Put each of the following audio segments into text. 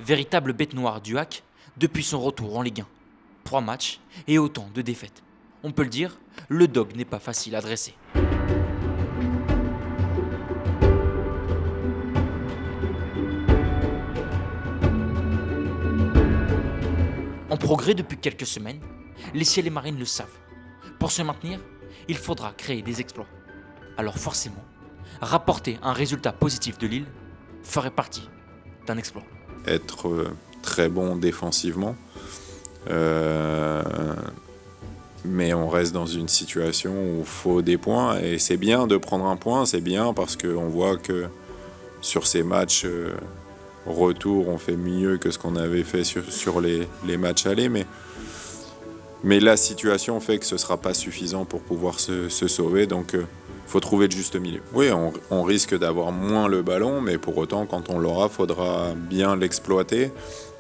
Véritable bête noire du HAC depuis son retour en Ligue 1. 3 matchs et autant de défaites. On peut le dire, le dog n'est pas facile à dresser. En progrès depuis quelques semaines, les Ciels et Marines le savent. Pour se maintenir, il faudra créer des exploits. Alors forcément, rapporter un résultat positif de Lille ferait partie d'un exploit. Être très bon défensivement, mais on reste dans une situation où il faut des points et c'est bien de prendre un point, c'est bien parce qu'on voit que sur ces matchs retour on fait mieux que ce qu'on avait fait sur les matchs allés, mais la situation fait que ce ne sera pas suffisant pour pouvoir se sauver, donc faut trouver le juste milieu. Oui, on risque d'avoir moins le ballon, mais pour autant, quand on l'aura, il faudra bien l'exploiter.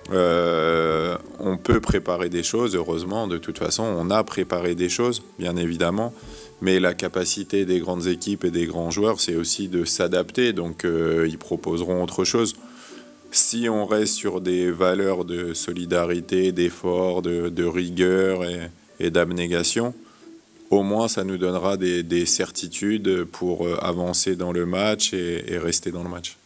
On peut préparer des choses, heureusement, de toute façon, on a préparé des choses, bien évidemment, mais la capacité des grandes équipes et des grands joueurs, c'est aussi de s'adapter, donc ils proposeront autre chose. Si on reste sur des valeurs de solidarité, d'effort, de rigueur et d'abnégation, au moins ça nous donnera des certitudes pour avancer dans le match et rester dans le match.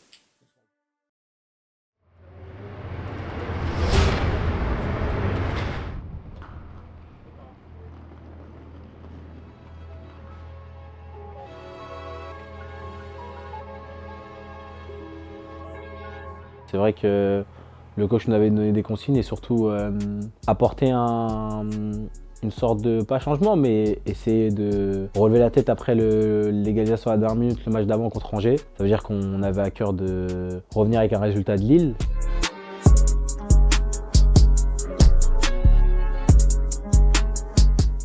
C'est vrai que le coach nous avait donné des consignes et surtout apporter une sorte de, pas changement, mais essayer de relever la tête après l'égalisation à la dernière minute, le match d'avant contre Angers. Ça veut dire qu'on avait à cœur de revenir avec un résultat de Lille.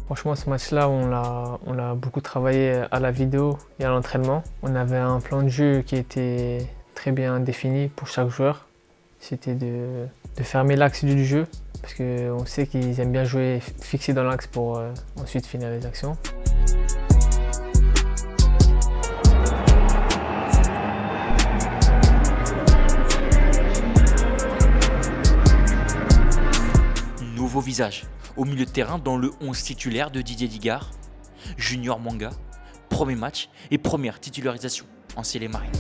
Franchement, ce match-là, on l'a beaucoup travaillé à la vidéo et à l'entraînement. On avait un plan de jeu qui était très bien défini pour chaque joueur. C'était de fermer l'axe du jeu, parce qu'on sait qu'ils aiment bien jouer fixé dans l'axe pour ensuite finir les actions. Nouveau visage au milieu de terrain dans le 11 titulaire de Didier Digard. Junior Manga, premier match et première titularisation en Ciels et Marines.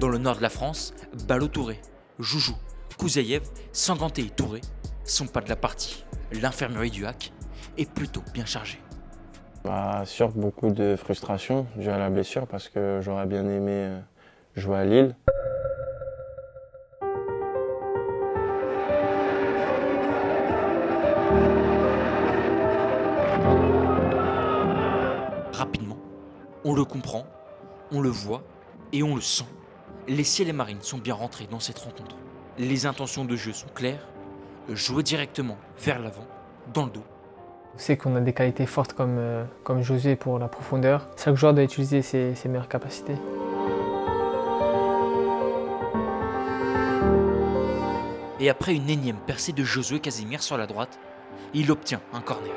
Dans le nord de la France, Ballo Touré, Joujou, Kouzaïev, Sanganté et Touré sont pas de la partie. L'infirmerie du HAC est plutôt bien chargée. Sûr, beaucoup de frustration due à la blessure parce que j'aurais bien aimé jouer à Lille. Rapidement, on le comprend, on le voit et on le sent. Les Ciels et Marines sont bien rentrés dans cette rencontre. Les intentions de jeu sont claires, jouer directement vers l'avant, dans le dos. On sait qu'on a des qualités fortes comme José pour la profondeur. Chaque joueur doit utiliser ses meilleures capacités. Et après une énième percée de Josué Casimir sur la droite, il obtient un corner.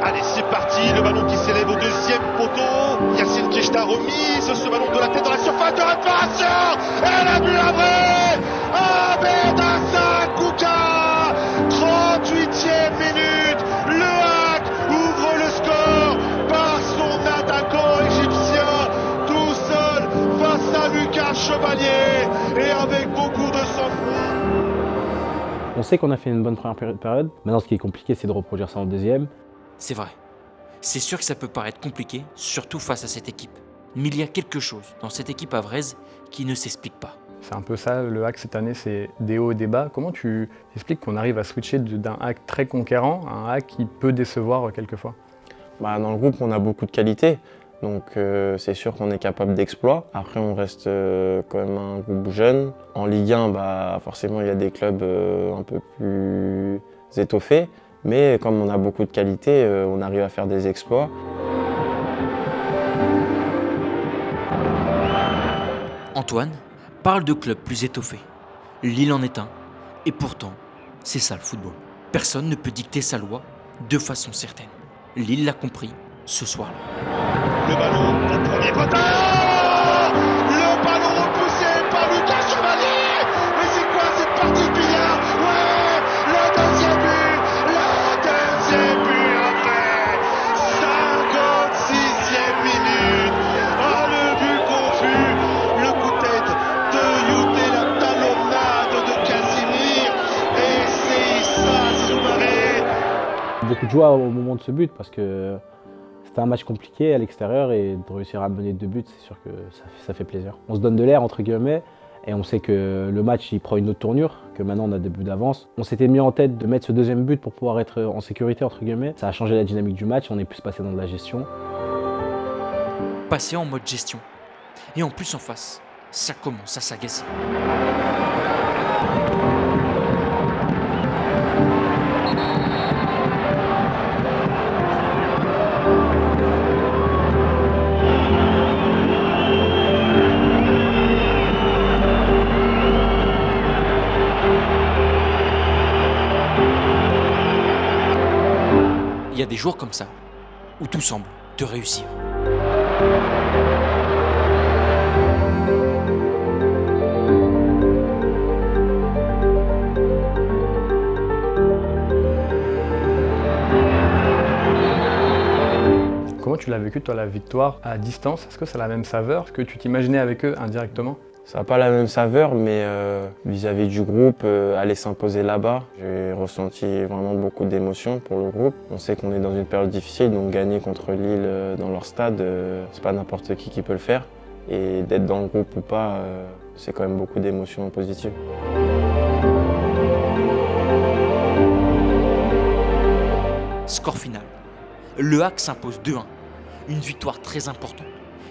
Allez, c'est parti, le ballon qui s'élève au deuxième poteau. Yacine Kishta remise ce ballon de la tête dans la surface de réparation. Et la but après Ahmed Hassan Kouka, 38e minute, le HAC ouvre le score par son attaquant égyptien, tout seul face à Lucas Chevalier et avec beaucoup de sang-froid. On sait qu'on a fait une bonne première période. Maintenant, ce qui est compliqué, c'est de reproduire ça en deuxième. C'est vrai. C'est sûr que ça peut paraître compliqué, surtout face à cette équipe. Mais il y a quelque chose dans cette équipe havraise qui ne s'explique pas. C'est un peu ça, le HAC cette année, c'est des hauts et des bas. Comment tu expliques qu'on arrive à switcher d'un HAC très conquérant à un HAC qui peut décevoir quelquefois? Dans le groupe, on a beaucoup de qualités, donc c'est sûr qu'on est capable d'exploits. Après, on reste quand même un groupe jeune. En Ligue 1, forcément, il y a des clubs un peu plus étoffés. Mais comme on a beaucoup de qualités, on arrive à faire des exploits. Antoine parle de clubs plus étoffés. Lille en est un, et pourtant, c'est ça le football. Personne ne peut dicter sa loi de façon certaine. Lille l'a compris ce soir-là. Le ballon au premier poteau. Le ballon repoussé par Lucas Chevalier. Mais c'est quoi cette partie de billard? Ouais, le deuxième but après 56e minute. Ah, le but confus, le coup de tête de Youté, la talonnade de Casimir. Et c'est Issa Soumaré. Beaucoup de joie au moment de ce but parce que c'était un match compliqué à l'extérieur et de réussir à mener 2 buts, c'est sûr que ça fait plaisir. On se donne de l'air entre guillemets et on sait que le match il prend une autre tournure, que maintenant on a 2 buts d'avance. On s'était mis en tête de mettre ce deuxième but pour pouvoir être en sécurité entre guillemets. Ça a changé la dynamique du match, on est plus passé dans de la gestion. Passer en mode gestion. Et en plus en face, ça commence à s'agacer. Il y a des jours comme ça, où tout semble te réussir. Comment tu l'as vécu, toi, la victoire à distance? Est-ce que ça a la même saveur? Est-ce que tu t'imaginais avec eux indirectement? Ça n'a pas la même saveur, mais vis-à-vis du groupe, aller s'imposer là-bas, j'ai ressenti vraiment beaucoup d'émotions pour le groupe. On sait qu'on est dans une période difficile, donc gagner contre Lille dans leur stade, c'est pas n'importe qui peut le faire. Et d'être dans le groupe ou pas, c'est quand même beaucoup d'émotions positives. Score final. Le HAC s'impose 2-1. Une victoire très importante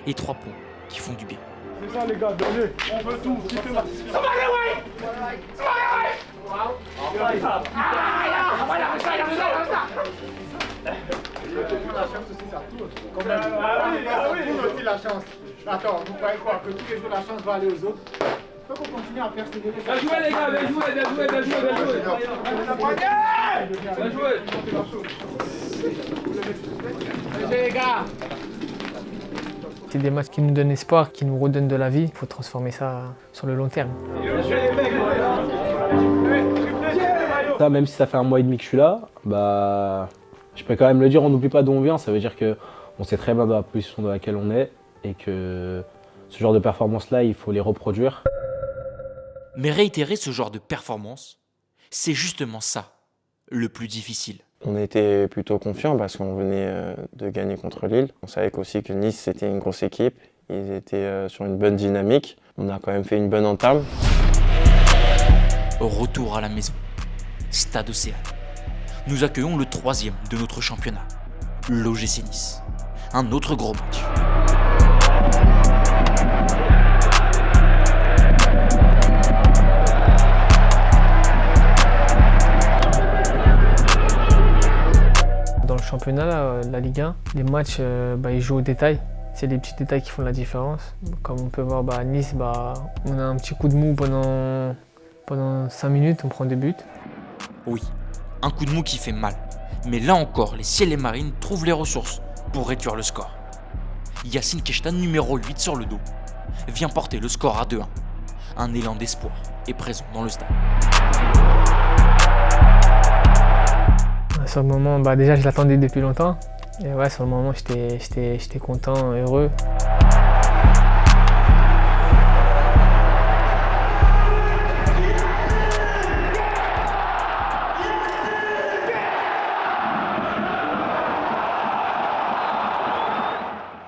et 3 points qui font du bien. C'est ça les gars, donnez, on veut tout, qui fait aussi la chance. Attends, vous croyez quoi? Que tous les jours la chance va aller aux autres? Faut qu'on continue à persévérer. Bien joué les gars, bien joué, bien joué, bien joué, bien joué. Bien joué. Les gars. C'est des matchs qui nous donnent espoir, qui nous redonnent de la vie. Il faut transformer ça sur le long terme. Ça, même si ça fait 1 mois et demi que je suis là, bah, je peux quand même le dire, on n'oublie pas d'où on vient. Ça veut dire qu'on sait très bien dans la position dans laquelle on est et que ce genre de performance-là, il faut les reproduire. Mais réitérer ce genre de performance, c'est justement ça, le plus difficile. On était plutôt confiants parce qu'on venait de gagner contre Lille. On savait aussi que Nice, c'était une grosse équipe. Ils étaient sur une bonne dynamique. On a quand même fait une bonne entame. Retour à la maison, Stade Océane. Nous accueillons le 3e de notre championnat, l'OGC Nice. Un autre gros match. Dans le championnat, la Ligue 1, les matchs, ils jouent au détail. C'est les petits détails qui font la différence. Comme on peut voir à Nice, on a un petit coup de mou pendant 5 minutes, on prend des buts. Oui, un coup de mou qui fait mal. Mais là encore, les Ciels et Marines trouvent les ressources pour réduire le score. Yacine Keshtan, numéro 8 sur le dos, vient porter le score à 2-1. Un élan d'espoir est présent dans le stade. Sur le moment, déjà je l'attendais depuis longtemps. Et ouais, sur le moment, j'étais content, heureux.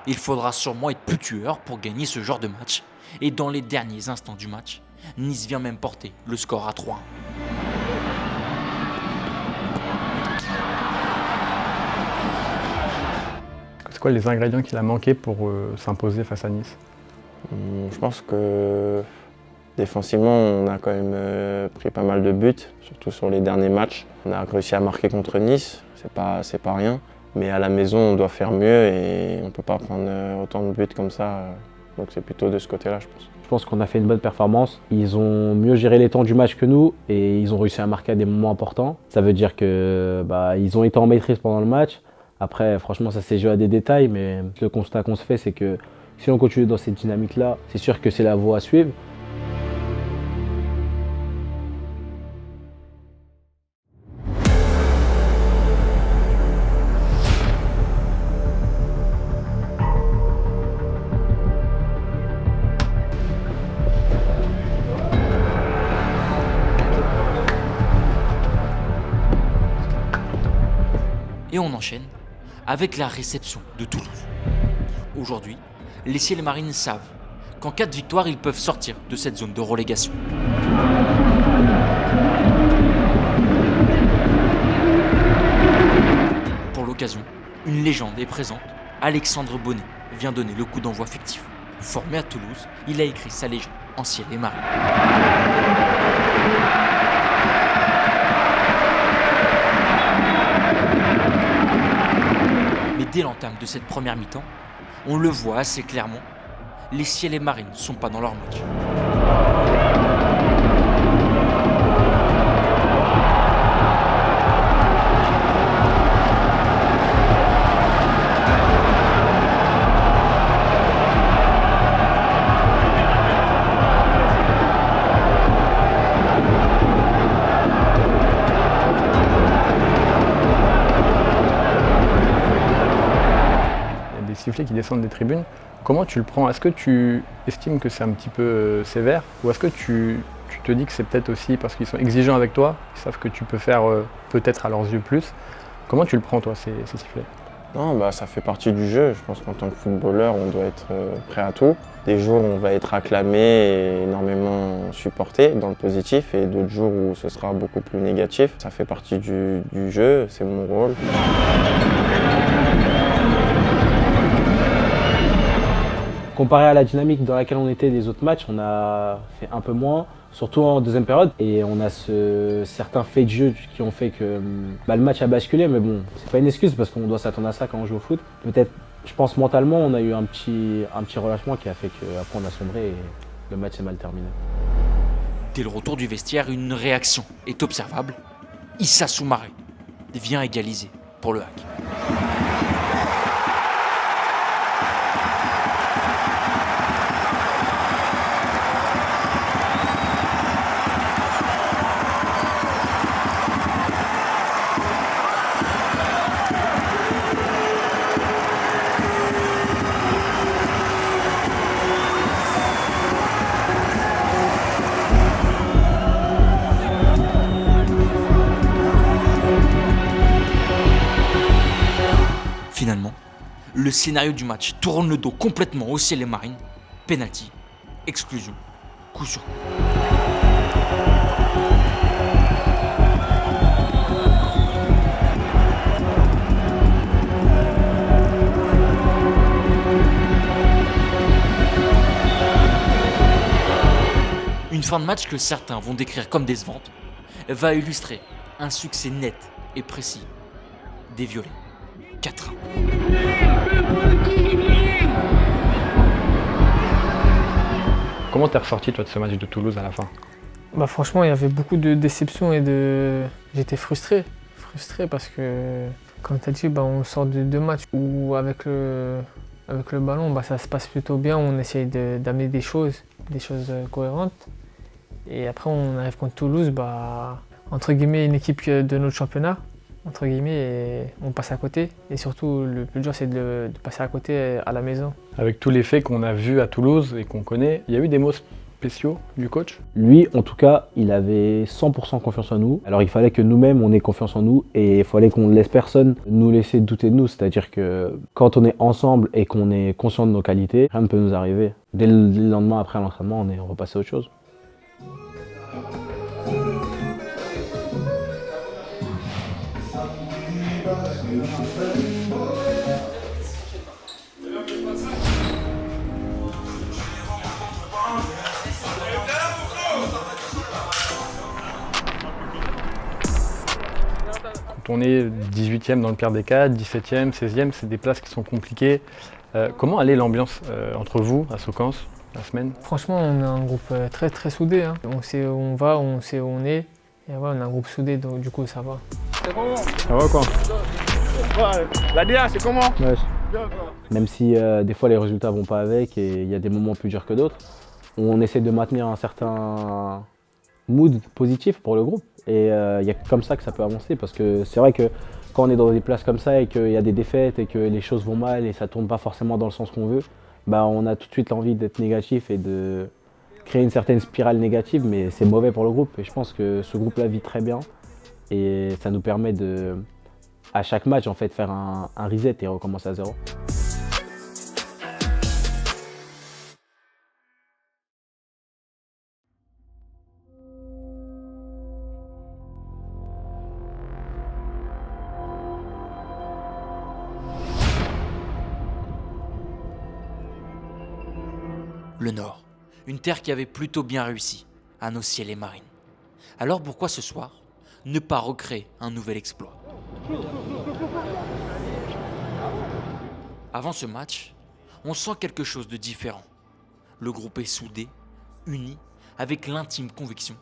Il faudra sûrement être plus tueur pour gagner ce genre de match. Et dans les derniers instants du match, Nice vient même porter le score à 3-1. C'est quoi les ingrédients qu'il a manqué pour s'imposer face à Nice? Je pense que défensivement, on a quand même pris pas mal de buts, surtout sur les derniers matchs. On a réussi à marquer contre Nice, c'est pas rien. Mais à la maison, on doit faire mieux et on ne peut pas prendre autant de buts comme ça. Donc c'est plutôt de ce côté-là, je pense. Je pense qu'on a fait une bonne performance. Ils ont mieux géré les temps du match que nous et ils ont réussi à marquer à des moments importants. Ça veut dire que ils ont été en maîtrise pendant le match. Après, franchement, ça s'est joué à des détails, mais le constat qu'on se fait, c'est que si on continue dans cette dynamique-là, c'est sûr que c'est la voie à suivre. Et on enchaîne avec la réception de Toulouse. Aujourd'hui, les Ciel et Marines savent qu'en cas de victoire, ils peuvent sortir de cette zone de relégation. Pour l'occasion, une légende est présente. Alexandre Bonnet vient donner le coup d'envoi fictif. Formé à Toulouse, il a écrit sa légende en Ciel et Marines. Dès l'entame de cette première mi-temps, on le voit assez clairement, les Ciel et Marines ne sont pas dans leur match. Sifflets qui descendent des tribunes. Comment tu le prends? Est-ce que tu estimes que c'est un petit peu sévère ou est-ce que tu te dis que c'est peut-être aussi parce qu'ils sont exigeants avec toi, ils savent que tu peux faire peut-être à leurs yeux plus? Comment tu le prends toi ces sifflets? Non, ça fait partie du jeu. Je pense qu'en tant que footballeur, on doit être prêt à tout. Des jours où on va être acclamé et énormément supporté dans le positif et d'autres jours où ce sera beaucoup plus négatif. Ça fait partie du jeu, c'est mon rôle. Comparé à la dynamique dans laquelle on était des autres matchs, on a fait un peu moins, surtout en deuxième période. Et on a certains faits de jeu qui ont fait que le match a basculé, mais bon, c'est pas une excuse parce qu'on doit s'attendre à ça quand on joue au foot. Peut-être, je pense mentalement, on a eu un petit relâchement qui a fait qu'après on a sombré et le match s'est mal terminé. Dès le retour du vestiaire, une réaction est observable. Issa Soumaré vient égaliser pour le Hack. Finalement, le scénario du match tourne le dos complètement au Ciel et Marines. Penalty, exclusion, coup sur coup. Une fin de match que certains vont décrire comme décevante va illustrer un succès net et précis des Violets. 4-1. Comment t'es ressorti toi de ce match de Toulouse à la fin? Franchement, il y avait beaucoup de déception et j'étais frustré parce que, comme tu as dit, on sort de deux matchs où avec le ballon, ça se passe plutôt bien, on essaye d'amener des choses cohérentes. Et après, on arrive contre Toulouse, entre guillemets, une équipe de notre championnat. Entre guillemets, et on passe à côté. Et surtout, le plus dur, c'est de passer à côté à la maison. Avec tous les faits qu'on a vus à Toulouse et qu'on connaît, il y a eu des mots spéciaux du coach? Lui, en tout cas, il avait 100% confiance en nous. Alors il fallait que nous-mêmes, on ait confiance en nous et il fallait qu'on ne laisse personne nous laisser douter de nous. C'est-à-dire que quand on est ensemble et qu'on est conscient de nos qualités, rien ne peut nous arriver. Dès le lendemain, après l'entraînement, on est repassé à autre chose. Quand on est 18e dans le pire des cas, 17e, 16e, c'est des places qui sont compliquées. Comment allait l'ambiance entre vous, à Saucans, la semaine? Franchement, on est un groupe très très soudé, hein. On sait où on va, on sait où on est. Et ouais, on est un groupe soudé, donc du coup ça va. Ça va quoi? La DA, c'est comment? Ouais. Même si des fois les résultats vont pas avec et il y a des moments plus durs que d'autres, on essaie de maintenir un certain mood positif pour le groupe. Et il y a comme ça que ça peut avancer, parce que c'est vrai que quand on est dans des places comme ça et qu'il y a des défaites et que les choses vont mal et ça tourne pas forcément dans le sens qu'on veut, bah on a tout de suite l'envie d'être négatif et de créer une certaine spirale négative, mais c'est mauvais pour le groupe. Et je pense que ce groupe-là vit très bien et ça nous permet de, à chaque match, en fait, faire un reset et recommencer à zéro. Le Nord, une terre qui avait plutôt bien réussi à nos ciels et marines. Alors pourquoi ce soir ne pas recréer un nouvel exploit? Avant ce match, on sent quelque chose de différent. Le groupe est soudé, uni, avec l'intime conviction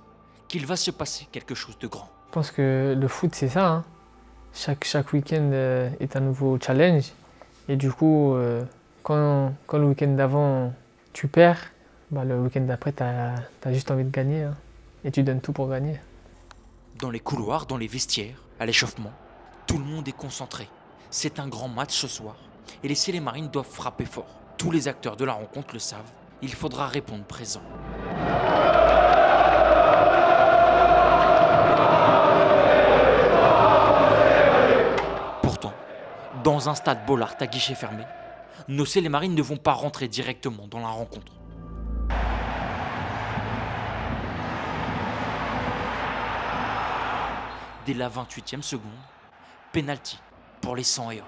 qu'il va se passer quelque chose de grand. Je pense que le foot, c'est ça, hein. Chaque week-end est un nouveau challenge. Et du coup, quand le week-end d'avant, tu perds, bah, le week-end d'après, tu as juste envie de gagner, hein. Et tu donnes tout pour gagner. Dans les couloirs, dans les vestiaires, à l'échauffement, tout le monde est concentré. C'est un grand match ce soir et les Ciels et Marines doivent frapper fort. Tous les acteurs de la rencontre le savent, il faudra répondre présent. Pourtant, dans un stade Bollaert à guichet fermé, nos Ciels et Marines ne vont pas rentrer directement dans la rencontre. Dès la 28e seconde, penalty pour les 100 et or.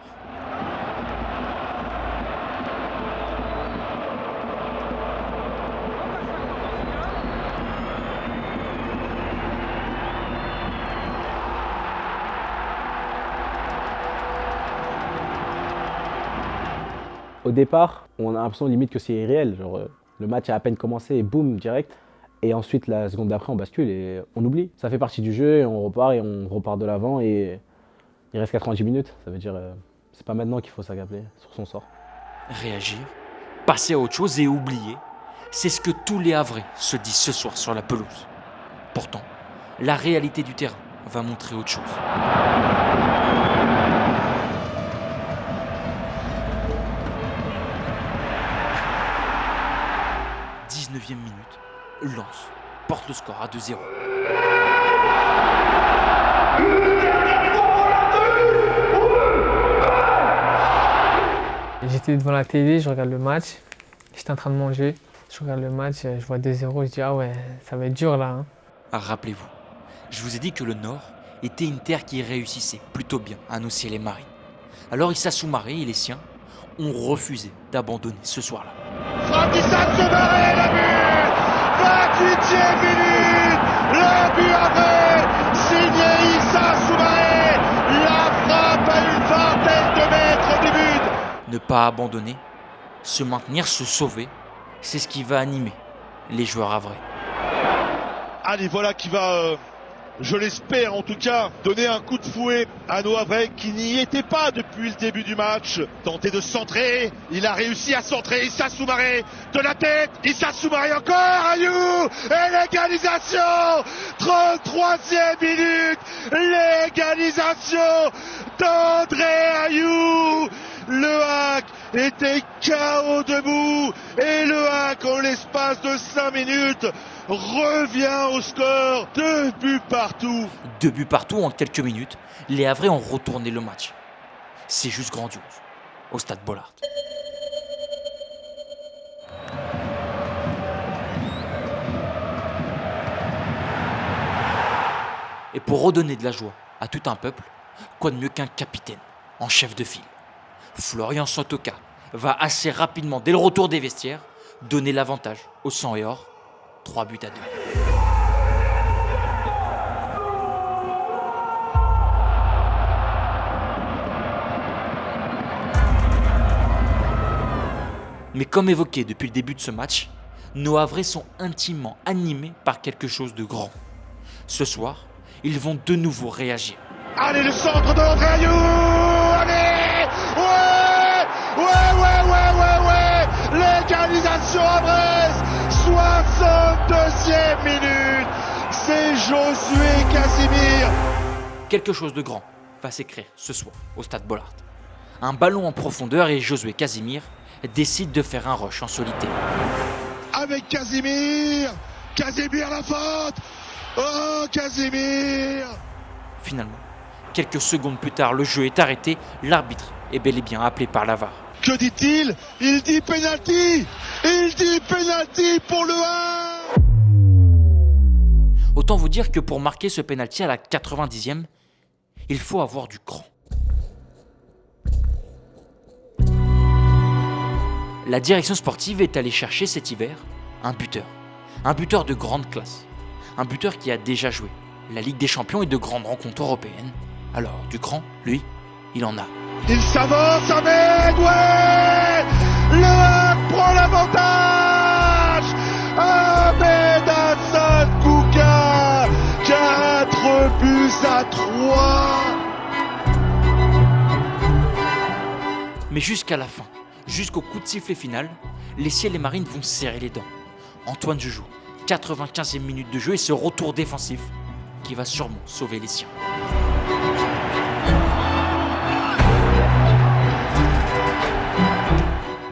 Au départ, on a l'impression limite que c'est irréel. Genre, le match a à peine commencé et boum, direct. Et ensuite, la seconde d'après, on bascule et on oublie. Ça fait partie du jeu et on repart de l'avant et il reste 90 minutes. Ça veut dire, c'est pas maintenant qu'il faut s'accabler sur son sort. Réagir, passer à autre chose et oublier, c'est ce que tous les Havrais se disent ce soir sur la pelouse. Pourtant, la réalité du terrain va montrer autre chose. E minute, Lens porte le score à 2-0. J'étais devant la télé, je regarde le match. J'étais en train de manger. Je regarde le match, je vois 2-0, je dis ah ouais, ça va être dur là, hein. Rappelez-vous, je vous ai dit que le Nord était une terre qui réussissait plutôt bien à nos Ciels et Marines. Alors Issa Soumaré et les siens ont refusé d'abandonner ce soir-là. Frappe d'Issa Soumaré, le but 28e minute, le but Havrais, signé Issa Soumaré, la frappe à une vingtaine de mètres du but. Ne pas abandonner, se maintenir, se sauver, c'est ce qui va animer les joueurs havrais. Allez, voilà qui va, je l'espère en tout cas, donner un coup de fouet à nos Havrais qui n'y étaient pas depuis le début du match. Tenter de centrer, il a réussi à centrer Issa Soumaré de la tête, Issa Soumaré encore, Ayou, et l'égalisation, 33e minute, l'égalisation d'André Ayou. Le Hack était KO debout et le Hack en l'espace de 5 minutes revient au score. 2 buts partout. 2 buts partout en quelques minutes, les Havrais ont retourné le match. C'est juste grandiose au stade Bollaert. Et pour redonner de la joie à tout un peuple, quoi de mieux qu'un capitaine en chef de file. Florian Sotoka va assez rapidement, dès le retour des vestiaires, donner l'avantage au 100 et or, 3 buts à 2. Mais comme évoqué depuis le début de ce match, nos Havrais sont intimement animés par quelque chose de grand. Ce soir, ils vont de nouveau réagir. Allez, le centre de André Ayew. Allez, ouais. L'égalisation à Brest. 62e minute. C'est Josué Casimir. Quelque chose de grand va s'écrire ce soir au Stade Bollaert. Un ballon en profondeur et Josué Casimir décide de faire un rush en solitaire. Avec Casimir la faute. Oh, Casimir. Finalement, quelques secondes plus tard, le jeu est arrêté, l'arbitre est bel et bien appelé par la VAR. Que dit-il? Il dit penalty. Il dit penalty pour le 1. Autant vous dire que pour marquer ce penalty à la 90e, il faut avoir du cran. La direction sportive est allée chercher cet hiver un buteur de grande classe, un buteur qui a déjà joué la Ligue des Champions et de grandes rencontres européennes. Alors, du cran, lui, il en a. Il s'avance avec, ouais. Le Havre prend l'avantage. Ahmed Hassan Kouka, 4 buts à 3. Mais jusqu'à la fin, jusqu'au coup de sifflet final, les Ciels et Marines vont serrer les dents. Antoine Joujou, 95e minute de jeu et ce retour défensif qui va sûrement sauver les siens.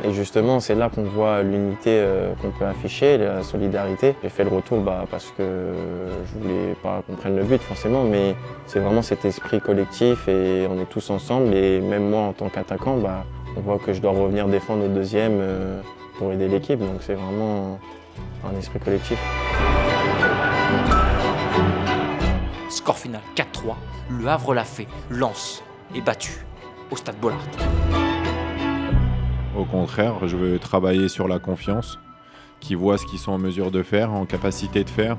Et justement, c'est là qu'on voit l'unité qu'on peut afficher, la solidarité. J'ai fait le retour parce que je voulais pas qu'on prenne le but forcément, mais c'est vraiment cet esprit collectif et on est tous ensemble. Et même moi, en tant qu'attaquant, on voit que je dois revenir défendre au deuxième pour aider l'équipe. Donc c'est vraiment un esprit collectif. Score final 4-3, le Havre l'a fait, Lens est battu au Stade Bollaert. Au contraire, je veux travailler sur la confiance, qu'ils voient ce qu'ils sont en mesure de faire, en capacité de faire,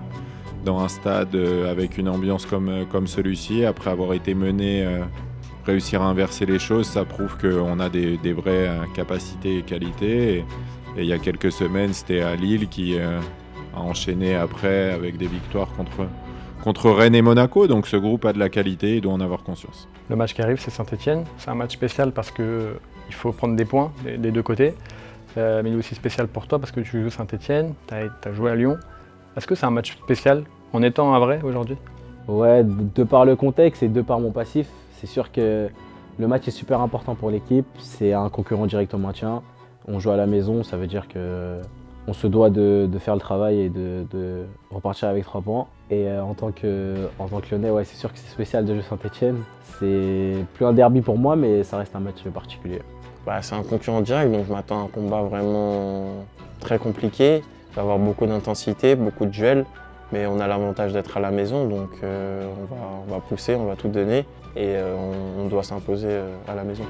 dans un stade avec une ambiance comme celui-ci. Après avoir été mené, réussir à inverser les choses, ça prouve qu'on a des vraies capacités et qualités. Et il y a quelques semaines, c'était à Lille qui a enchaîné après avec des victoires contre Rennes et Monaco. Donc ce groupe a de la qualité et doit en avoir conscience. Le match qui arrive, c'est Saint-Etienne. C'est un match spécial parce qu'il faut prendre des points des deux côtés. Mais il est aussi spécial pour toi parce que tu joues Saint-Etienne, tu as joué à Lyon. Est-ce que c'est un match spécial en étant un vrai aujourd'hui? Ouais, de par le contexte et de par mon passif, c'est sûr que le match est super important pour l'équipe. C'est un concurrent direct au maintien. On joue à la maison, ça veut dire qu'on se doit de faire le travail et de repartir avec 3 points. Et en tant que Lyonnais, ouais, c'est sûr que c'est spécial de jouer Saint-Etienne. C'est plus un derby pour moi, mais ça reste un match particulier. C'est un concurrent direct, donc je m'attends à un combat vraiment très compliqué. Il va y avoir beaucoup d'intensité, beaucoup de duels, mais on a l'avantage d'être à la maison, donc on va pousser, on va tout donner et on doit s'imposer à la maison.